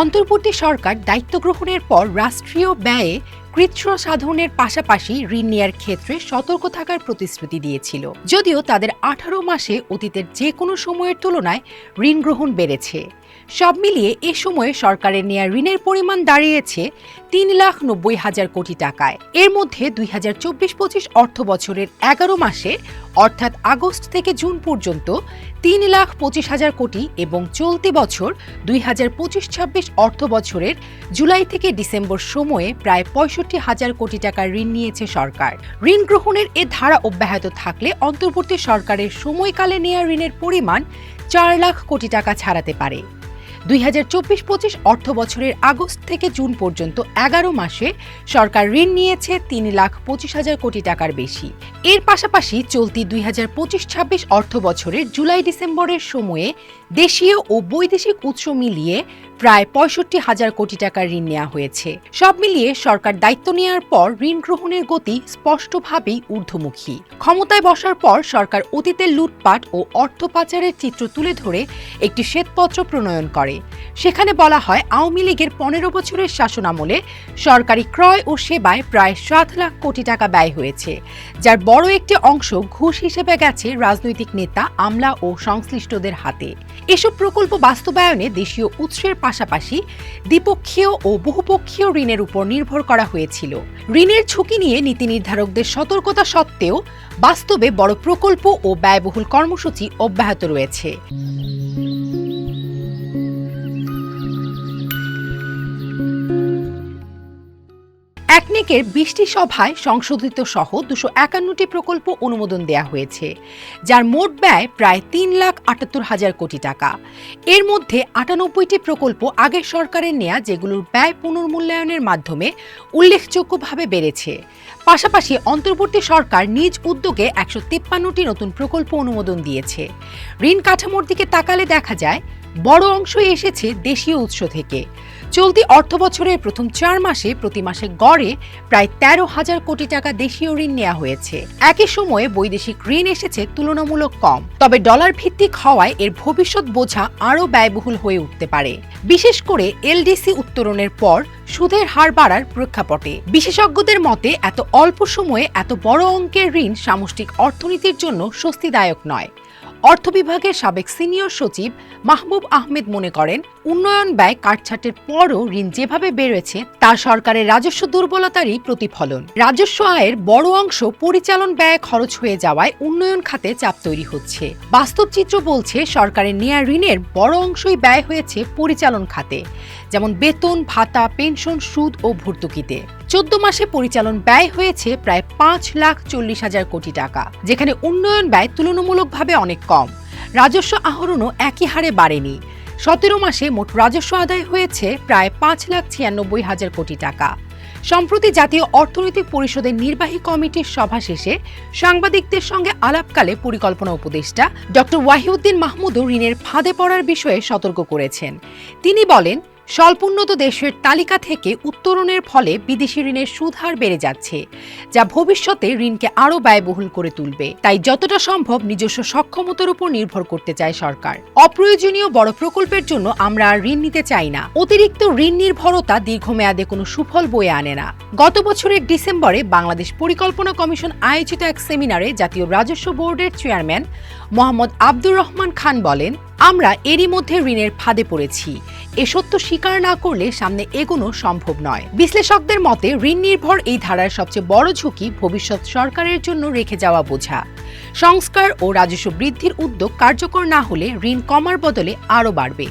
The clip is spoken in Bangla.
অন্তর্বর্তী সরকার দায়িত্ব গ্রহণের পর রাষ্ট্রীয় ব্যয়ে কৃচ্ছ্র সাধনের পাশাপাশি ঋণ নেয়ার ক্ষেত্রে সতর্ক থাকার প্রতিশ্রুতি দিয়েছিল। যদিও তাদের 18 মাসে অতীতের যে কোনো সময়ের তুলনায় ঋণ গ্রহণ বেড়েছে। সব মিলিয়ে এ সময়ে সরকারের নেয়া ঋণের পরিমাণ দাঁড়িয়েছে 3,90,000 কোটি টাকায়। এর মধ্যে 2024-25 অর্থ বছরের 11 মাসে অর্থাৎ আগস্ট থেকে জুন পর্যন্ত 3,25,000 কোটি এবং চলতি বছর 2025-26 অর্থ বছরের জুলাই থেকে ডিসেম্বর সময়ে প্রায় 65,000 কোটি টাকার ঋণ নিয়েছে সরকার। ঋণ গ্রহণের এ ধারা অব্যাহত থাকলে অন্তর্বর্তী সরকারের সময়কালে নেয়া ঋণের পরিমাণ 4 লাখ কোটি টাকা ছাড়াতে পারে। 2024-25 অর্থ বছরের আগস্ট থেকে জুন পর্যন্ত 11 মাসে সরকার ঋণ নিয়েছে 3,25,000 কোটি টাকার বেশি। এর পাশাপাশি চলতি 2025-26 অর্থ বছরের জুলাই ডিসেম্বরের সময়ে দেশীয় ও বৈদেশিক উৎস মিলিয়ে প্রায় 65,000 কোটি টাকার ঋণ নেওয়া হয়েছে। সব মিলিয়ে সরকার দায়িত্ব নেওয়ার পর ঋণ গ্রহণের গতি স্পষ্টভাবেই ঊর্ধ্বমুখী। ক্ষমতায় বসার পর সরকার অতীতের লুটপাট ও অর্থ পাচারের চিত্র তুলে ধরে একটি শ্বেতপত্র প্রণয়ন করে। সেখানে বলা হয়, আওয়ামী লীগের 15 বছরের শাসনামলে সরকারি ক্রয় ও সেবায় প্রায় 7 লাখ কোটি টাকা ব্যয় হয়েছে, যার বড় একটি অংশ ঘুষ হিসেবে গেছে রাজনৈতিক নেতা, আমলা ও সংশ্লিষ্টদের হাতে। এসব প্রকল্প বাস্তবায়নে দেশীয় উৎসের পাশাপাশি দ্বিপক্ষীয় ও বহুপক্ষীয় ঋণের উপর নির্ভর করা হয়েছিল। ঋণের ঝুঁকি নিয়ে নীতি নির্ধারকদের সতর্কতা সত্ত্বেও বাস্তবে বড় প্রকল্প ও ব্যয়বহুল কর্মসূচি অব্যাহত রয়েছে। একনেকের 20টি সভায় সংশোধিত সহ 251টি প্রকল্প অনুমোদন দেয়া হয়েছে, যার মোট ব্যয় প্রায় 3,78,000 কোটি টাকা। এর মধ্যে 98টি প্রকল্প আগের সরকারের নেয়া, যেগুলোর ব্যয় পুনর্মূল্যায়নের মাধ্যমে উল্লেখযোগ্যভাবে বেড়েছে। পাশাপাশি অন্তর্বর্তী সরকার নিজ উদ্যোগে 153টি নতুন প্রকল্প অনুমোদন দিয়েছে। ঋণ কাঠামোর দিকে তাকালে দেখা যায়, বড় অংশই এসেছে দেশীয় উৎস থেকে। চলতি অর্থ বছরের প্রথম 4 মাসে প্রতি মাসে গড়ে প্রায় 13,000 কোটি টাকা দেশীয় ঋণ নেওয়া হয়েছে। একই সময়ে বৈদেশিক ঋণ এসেছে তুলনামূলক কম, তবে ডলার ভিত্তিক হওয়ায় এর ভবিষ্যৎ বোঝা আরও ব্যয়বহুল হয়ে উঠতে পারে, বিশেষ করে এলডিসি উত্তরণের পর সুদের হার বাড়ার প্রেক্ষাপটে। বিশেষজ্ঞদের মতে, এত অল্প সময়ে এত বড় অঙ্কের ঋণ সামষ্টিক অর্থনীতির জন্য স্বস্তিদায়ক নয়। অর্থ বিভাগের সাবেক সিনিয়র সচিব মাহবুব আহমেদ মনে করেন, উন্নয়ন ব্যয় কাটছাটের পরও ঋণ যেভাবে বেড়েছে তা সরকারের রাজস্ব দুর্বলতারই প্রতিফলন। রাজস্ব আয়ের বড় অংশ পরিচালন ব্যয়ে খরচ হয়ে যাওয়ায় উন্নয়ন খাতে চাপ তৈরি হচ্ছে। বাস্তব চিত্র বলছে, সরকারের নেয়া ঋণের বড় অংশই ব্যয় হয়েছে পরিচালন খাতে, যেমন বেতন, ভাতা, পেনশন, সুদ ও ভর্তুকিতে। 14 মাসে পরিচালন ব্যয় হয়েছে প্রায় 5,40,000 কোটি টাকা, যেখানে উন্নয়ন ব্যয় তুলনামূলকভাবে অনেক কম। রাজস্ব আহরণও একই হারে বাড়েনি। 17 মাসে মোট রাজস্ব আদায় হয়েছে প্রায় 5,96,000 কোটি টাকা। সম্প্রতি জাতীয় অর্থনৈতিক পরিষদের নির্বাহী কমিটির সভা শেষে সাংবাদিকদের সঙ্গে আলাপকালে পরিকল্পনা উপদেষ্টা ডক্টর ওয়াহিউদ্দিন মাহমুদও ঋণের ফাঁদে পড়ার বিষয়ে সতর্ক করেছেন। তিনি বলেন, স্বল্পোন্নত দেশের তালিকা থেকে উত্তরণের ফলে বিদেশি ঋণের সুদ হার বেড়ে যাচ্ছে, যা ভবিষ্যতে ঋণকে আরও ব্যয়বহুল করে তুলবে। তাই যতটা সম্ভব নিজস্ব সক্ষমতার উপর নির্ভর করতে চায় সরকার। অপ্রয়োজনীয় বড় প্রকল্পের জন্য আমরা আর ঋণ নিতে চাই না। অতিরিক্ত ঋণ নির্ভরতা দীর্ঘমেয়াদে কোনো সুফল বয়ে আনে না। গত বছরের ডিসেম্বরে বাংলাদেশ পরিকল্পনা কমিশন আয়োজিত এক সেমিনারে জাতীয় রাজস্ব বোর্ডের চেয়ারম্যান মোহাম্মদ আব্দুর রহমান খান বলেন, আমরা এরই মধ্যে ঋণের ফাঁদে পড়েছি। এ সত্য স্বীকার না করলে সামনে এগোনো সম্ভব নয়। বিশ্লেষকদের মতে, ঋণ নির্ভর এই ধারার সবচেয়ে বড় ঝুঁকি ভবিষ্যৎ সরকারের জন্য রেখে যাওয়া বোঝা। সংস্কার ও রাজস্ব বৃদ্ধির উদ্যোগ কার্যকর না হলে ঋণ কমার বদলে আরও বাড়বে।